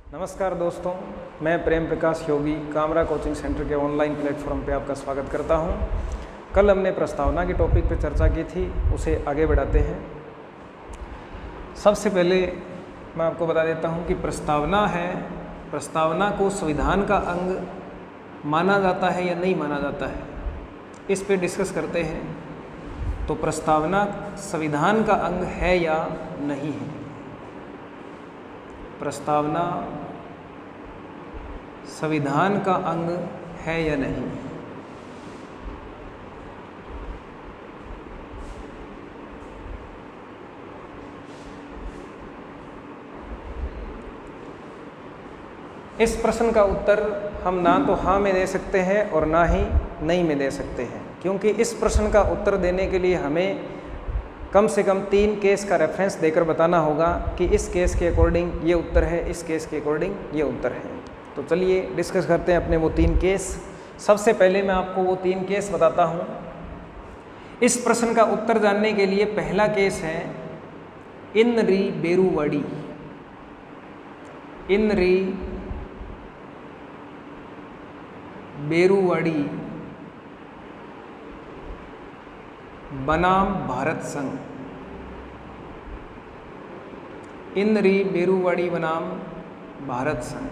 नमस्कार दोस्तों, मैं प्रेम प्रकाश योगी कामरा कोचिंग सेंटर के ऑनलाइन प्लेटफॉर्म पे आपका स्वागत करता हूं। कल हमने प्रस्तावना के टॉपिक पे चर्चा की थी, उसे आगे बढ़ाते हैं। सबसे पहले मैं आपको बता देता हूं कि प्रस्तावना है, प्रस्तावना को संविधान का अंग माना जाता है या नहीं माना जाता है, इस पे डिस्कस करते हैं। तो प्रस्तावना संविधान का अंग है या नहीं है? प्रस्तावना संविधान का अंग है या नहीं? इस प्रश्न का उत्तर हम ना तो हाँ में दे सकते हैं और ना ही नहीं में दे सकते हैं, क्योंकि इस प्रश्न का उत्तर देने के लिए हमें कम से कम 3 केस का रेफरेंस देकर बताना होगा कि इस केस के अकॉर्डिंग ये उत्तर है, इस केस के अकॉर्डिंग ये उत्तर है। तो चलिए डिस्कस करते हैं अपने वो 3 केस। सबसे पहले मैं आपको वो 3 केस बताता हूँ। इस प्रश्न का उत्तर जानने के लिए पहला केस है इन री बेरुवाड़ी। इन री बेरुवाड़ी बनाम भारत संघ। इन री बेरुवाड़ी बनाम भारत संघ।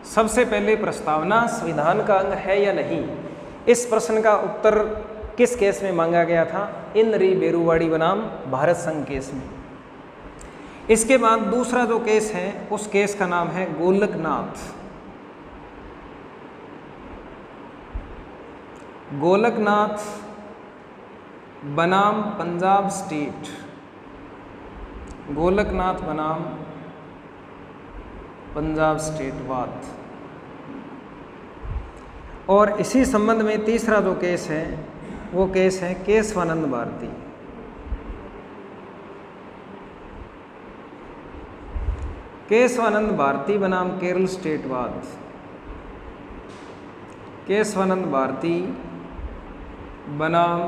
सबसे पहले प्रस्तावना संविधान का अंग है या नहीं, इस प्रश्न का उत्तर किस केस में मांगा गया था? इन री बेरुवाड़ी बनाम भारत संघ केस में। इसके बाद दूसरा जो केस है उस केस का नाम है गोलकनाथ। गोलकनाथ बनाम पंजाब स्टेट। गोलकनाथ बनाम पंजाब स्टेट वाद। और इसी संबंध में तीसरा जो केस है वो केस है केशवानंद भारती। केशवानंद भारती बनाम केरल स्टेट वाद। केशवानंद भारती बनाम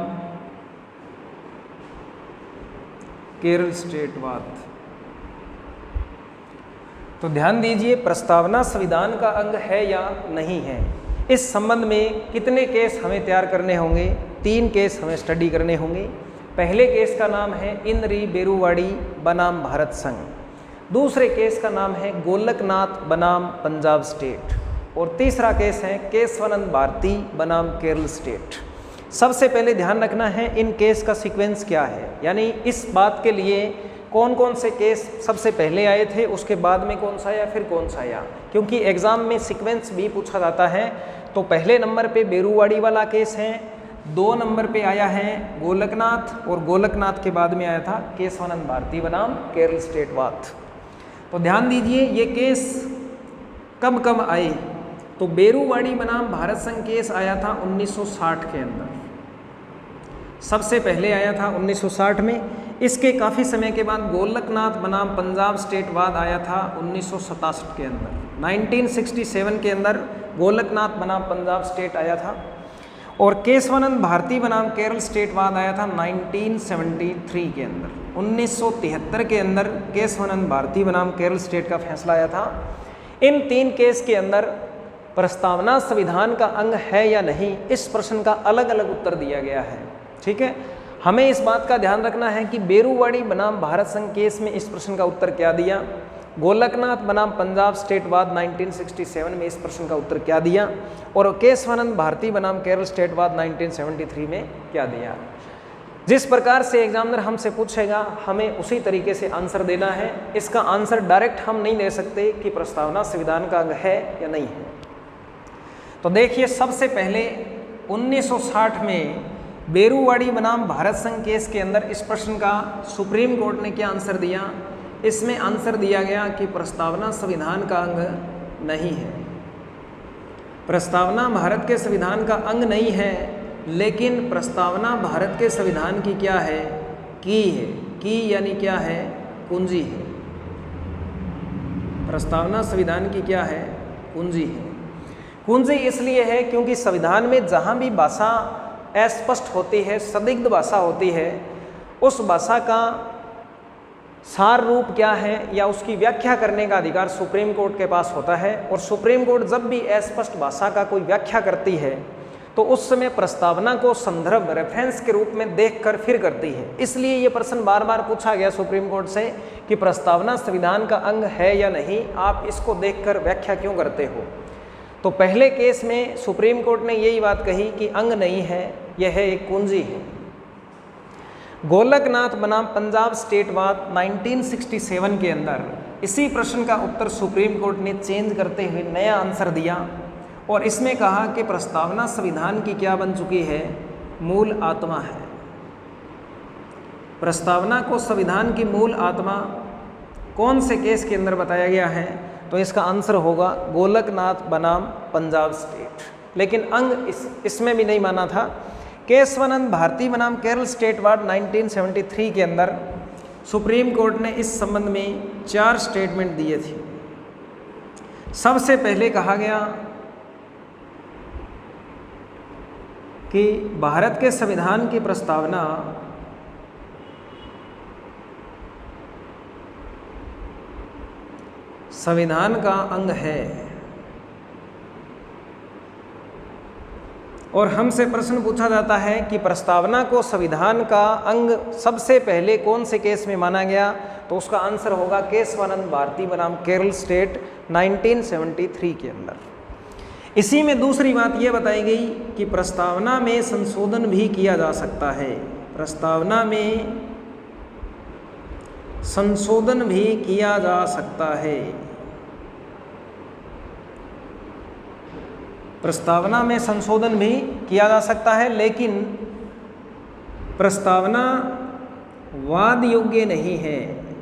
केरल स्टेट वाद। तो ध्यान दीजिए, प्रस्तावना संविधान का अंग है या नहीं है, इस संबंध में कितने केस हमें तैयार करने होंगे? 3 केस हमें स्टडी करने होंगे। पहले केस का नाम है इन री बेरुवाड़ी बनाम भारत संघ। दूसरे केस का नाम है गोलकनाथ बनाम पंजाब स्टेट। और तीसरा केस है केशवानंद भारती बनाम केरल स्टेट। सबसे पहले ध्यान रखना है इन केस का सीक्वेंस क्या है, यानी इस बात के लिए कौन कौन से केस सबसे पहले आए थे, उसके बाद में कौन सा आया, फिर कौन सा आया, क्योंकि एग्जाम में सीक्वेंस भी पूछा जाता है। तो पहले नंबर पे बेरुवाड़ी वाला केस है, 2 नंबर पे आया है गोलकनाथ, और गोलकनाथ के बाद में आया था केशवानंद भारती बनाम केरल स्टेट वाद। तो ध्यान दीजिए ये केस कब कब आए। तो बेरुवाड़ी बनाम भारत संघ केस आया था 1960 के अंदर, सबसे पहले आया था 1960 में। इसके काफ़ी समय के बाद गोलकनाथ बनाम पंजाब स्टेट वाद आया था 1967 के अंदर। 1967 के अंदर गोलकनाथ बनाम पंजाब स्टेट आया था। और केशवानंद भारती बनाम केरल स्टेट वाद आया था 1973 के अंदर। 1973 के अंदर केशवानंद भारती बनाम केरल स्टेट का फैसला आया था। इन 3 केस के अंदर प्रस्तावना संविधान का अंग है या नहीं, इस प्रश्न का अलग अलग उत्तर दिया गया है। ठीक है, हमें इस बात का ध्यान रखना है कि बेरुवाड़ी बनाम भारत संघ केस में इस प्रश्न का उत्तर क्या दिया, गोलकनाथ बनाम पंजाब स्टेट वाद 1967 में इस प्रश्न का उत्तर क्या दिया, और केशवानंद भारती बनाम केरल स्टेट वाद 1973 में क्या दिया। जिस प्रकार से एग्जामिनर हमसे पूछेगा हमें उसी तरीके से आंसर देना है। इसका आंसर डायरेक्ट हम नहीं दे सकते कि प्रस्तावना संविधान का अंग है या नहीं है। तो देखिए, सबसे पहले 1960 में बेरुवाड़ी बनाम भारत संघ केस के अंदर इस प्रश्न का सुप्रीम कोर्ट ने क्या आंसर दिया? इसमें आंसर दिया गया कि प्रस्तावना संविधान का अंग नहीं है। प्रस्तावना भारत के संविधान का अंग नहीं है, लेकिन प्रस्तावना भारत के संविधान की क्या है? की है। की यानी क्या है? कुंजी है। प्रस्तावना संविधान की क्या है? कुंजी है। कुंजी इसलिए है क्योंकि संविधान में जहाँ भी भाषा अस्पष्ट होती है, संदिग्ध भाषा होती है, उस भाषा का सार रूप क्या है या उसकी व्याख्या करने का अधिकार सुप्रीम कोर्ट के पास होता है। और सुप्रीम कोर्ट जब भी अस्पष्ट भाषा का कोई व्याख्या करती है तो उस समय प्रस्तावना को संदर्भ रेफरेंस के रूप में देखकर फिर करती है। इसलिए ये प्रश्न बार बार पूछा गया सुप्रीम कोर्ट से कि प्रस्तावना संविधान का अंग है या नहीं, आप इसको देखकर व्याख्या क्यों करते हो। तो पहले केस में सुप्रीम कोर्ट ने यही बात कही कि अंग नहीं है, यह एक कुंजी है। गोलकनाथ बनाम पंजाब स्टेटवाद 1967 के अंदर इसी प्रश्न का उत्तर सुप्रीम कोर्ट ने चेंज करते हुए नया आंसर दिया और इसमें कहा कि प्रस्तावना संविधान की क्या बन चुकी है, मूल आत्मा है। प्रस्तावना को संविधान की मूल आत्मा कौन से केस के अंदर बताया गया है, तो इसका आंसर होगा गोलकनाथ बनाम पंजाब स्टेट। लेकिन अंग इसमें भी नहीं माना था। केशवानंद भारती बनाम केरल स्टेटवाद 1973 के अंदर सुप्रीम कोर्ट ने इस संबंध में 4 स्टेटमेंट दिए थे। सबसे पहले कहा गया कि भारत के संविधान की प्रस्तावना संविधान का अंग है। और हमसे प्रश्न पूछा जाता है कि प्रस्तावना को संविधान का अंग सबसे पहले कौन से केस में माना गया, तो उसका आंसर होगा केशवानंद भारती बनाम केरल स्टेट 1973 के अंदर। इसी में दूसरी बात यह बताई गई कि प्रस्तावना में संशोधन भी किया जा सकता है। प्रस्तावना में संशोधन भी किया जा सकता है। प्रस्तावना में संशोधन भी किया जा सकता है, लेकिन प्रस्तावना वाद योग्य नहीं है।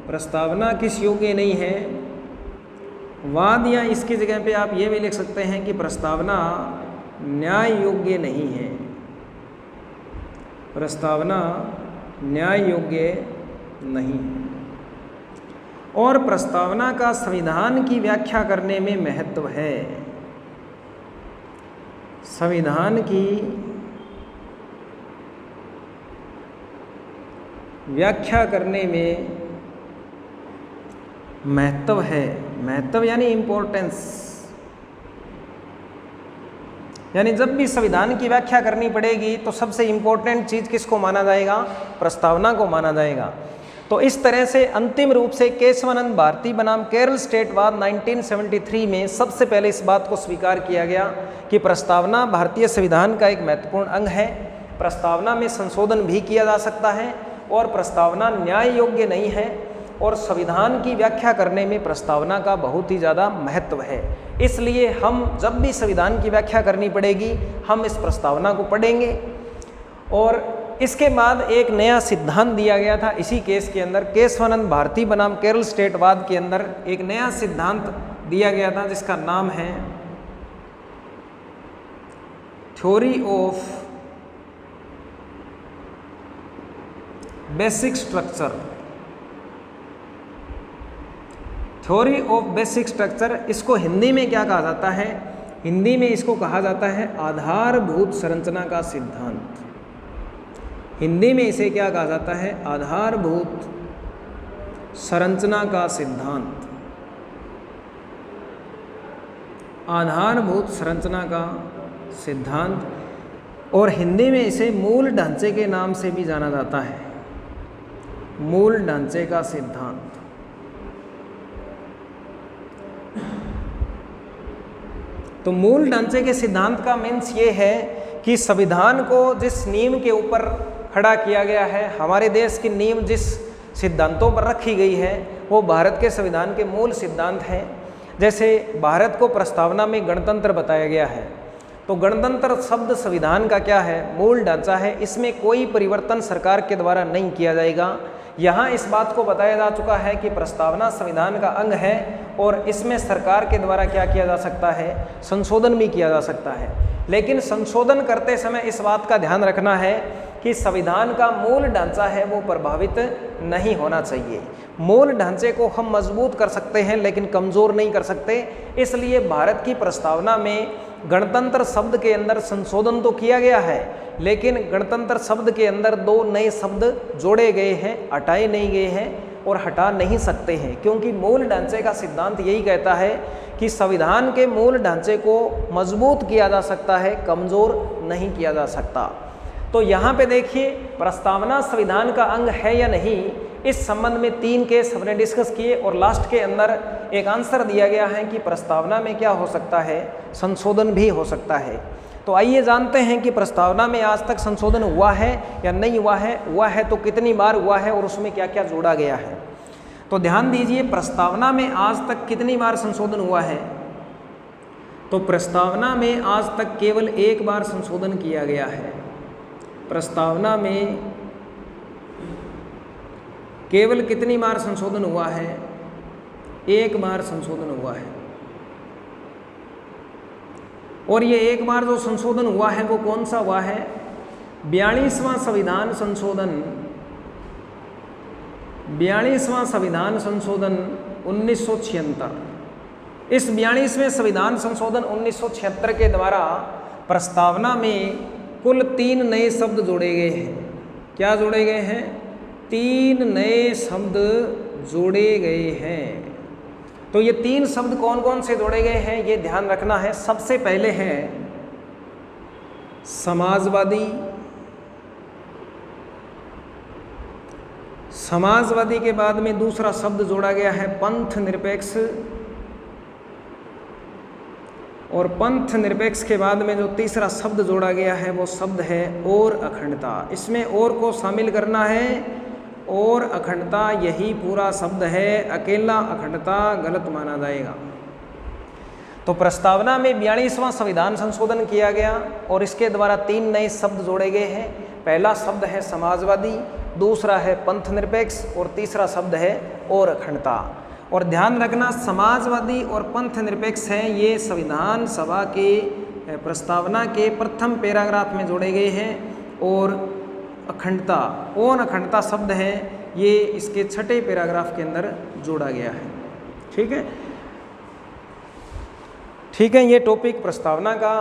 प्रस्तावना किस योग्य नहीं है, वाद, या इसकी जगह पे आप ये भी लिख सकते हैं कि प्रस्तावना न्याय योग्य नहीं है। प्रस्तावना न्याय योग्य नहीं है। और प्रस्तावना का संविधान की व्याख्या करने में महत्व है। संविधान की व्याख्या करने में महत्व है। महत्व यानी इम्पोर्टेंस, यानी जब भी संविधान की व्याख्या करनी पड़ेगी तो सबसे इम्पोर्टेंट चीज़ किसको माना जाएगा, प्रस्तावना को माना जाएगा। तो इस तरह से अंतिम रूप से केशवानंद भारती बनाम केरल स्टेटवाद 1973 में सबसे पहले इस बात को स्वीकार किया गया कि प्रस्तावना भारतीय संविधान का एक महत्वपूर्ण अंग है। प्रस्तावना में संशोधन भी किया जा सकता है और प्रस्तावना न्याय योग्य नहीं है और संविधान की व्याख्या करने में प्रस्तावना का बहुत ही ज़्यादा महत्व है। इसलिए हम जब भी संविधान की व्याख्या करनी पड़ेगी हम इस प्रस्तावना को पढ़ेंगे। और इसके बाद एक नया सिद्धांत दिया गया था इसी केस के अंदर, केशवानंद भारती बनाम केरल स्टेटवाद के अंदर एक नया सिद्धांत दिया गया था जिसका नाम है theory of basic structure. Theory of basic structure, इसको हिंदी में क्या कहा जाता है, हिंदी में इसको कहा जाता है आधारभूत संरचना का सिद्धांत। हिंदी में इसे क्या कहा जाता है, आधारभूत संरचना का सिद्धांत। आधारभूत संरचना का सिद्धांत, और हिंदी में इसे मूल ढांचे के नाम से भी जाना जाता है, मूल ढांचे का सिद्धांत। तो मूल ढांचे के सिद्धांत का मीन्स ये है कि संविधान को जिस नींव के ऊपर खड़ा किया गया है, हमारे देश की नींव जिस सिद्धांतों पर रखी गई है वो भारत के संविधान के मूल सिद्धांत हैं। जैसे भारत को प्रस्तावना में गणतंत्र बताया गया है, तो गणतंत्र शब्द संविधान का क्या है, मूल ढांचा है। इसमें कोई परिवर्तन सरकार के द्वारा नहीं किया जाएगा। यहाँ इस बात को बताया जा चुका है कि प्रस्तावना संविधान का अंग है और इसमें सरकार के द्वारा क्या किया जा सकता है, संशोधन भी किया जा सकता है। लेकिन संशोधन करते समय इस बात का ध्यान रखना है कि संविधान का मूल ढांचा है वो प्रभावित नहीं होना चाहिए। मूल ढांचे को हम मजबूत कर सकते हैं लेकिन कमज़ोर नहीं कर सकते। इसलिए भारत की प्रस्तावना में गणतंत्र शब्द के अंदर संशोधन तो किया गया है, लेकिन गणतंत्र शब्द के अंदर 2 नए शब्द जोड़े गए हैं, हटाए नहीं गए हैं। और हटा नहीं सकते हैं, क्योंकि मूल ढांचे का सिद्धांत यही कहता है कि संविधान के मूल ढांचे को मजबूत किया जा सकता है, कमज़ोर नहीं किया जा सकता। तो यहाँ पे देखिए, प्रस्तावना संविधान का अंग है या नहीं, इस संबंध में 3 केस हमने डिस्कस किए और लास्ट के अंदर एक आंसर दिया गया है कि प्रस्तावना में क्या हो सकता है, संशोधन भी हो सकता है। तो आइए जानते हैं कि प्रस्तावना में आज तक संशोधन हुआ है या नहीं हुआ है तो कितनी बार हुआ है और उसमें क्या क्या जोड़ा गया है। तो ध्यान दीजिए, प्रस्तावना में आज तक कितनी बार संशोधन हुआ है। तो प्रस्तावना में आज तक केवल 1 बार संशोधन किया गया है। प्रस्तावना में केवल कितनी बार संशोधन हुआ है, 1 बार संशोधन हुआ है। और ये 1 बार जो संशोधन हुआ है वो कौन सा हुआ है, 42वां संविधान संशोधन, 42वां संविधान संशोधन 1976। इस 42वें संविधान संशोधन 1976 के द्वारा प्रस्तावना में कुल 3 नए शब्द जोड़े गए हैं। क्या जोड़े गए हैं, 3 नए शब्द जोड़े गए हैं। तो ये 3 शब्द कौन कौन से जोड़े गए हैं ये ध्यान रखना है। सबसे पहले है समाजवादी, समाजवादी के बाद में दूसरा शब्द जोड़ा गया है पंथ निरपेक्ष, और पंथ निरपेक्ष के बाद में जो तीसरा शब्द जोड़ा गया है वो शब्द है और अखंडता। इसमें और को शामिल करना है, और अखंडता यही पूरा शब्द है, अकेला अखंडता गलत माना जाएगा। तो प्रस्तावना में 42वां संविधान संशोधन किया गया और इसके द्वारा 3 नए शब्द जोड़े गए हैं। पहला शब्द है समाजवादी, दूसरा है पंथ निरपेक्ष और तीसरा शब्द है और अखंडता। और ध्यान रखना, समाजवादी और पंथ निरपेक्ष हैं, ये संविधान सभा के प्रस्तावना के प्रथम पैराग्राफ में जोड़े गए हैं, और अखंडता और अखंडता शब्द है ये इसके 6ठे पैराग्राफ के अंदर जोड़ा गया है। ठीक है, ठीक है, ये टॉपिक प्रस्तावना का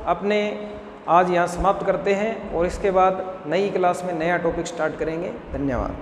अपने आज यहाँ समाप्त करते हैं और इसके बाद नई क्लास में नया टॉपिक स्टार्ट करेंगे। धन्यवाद।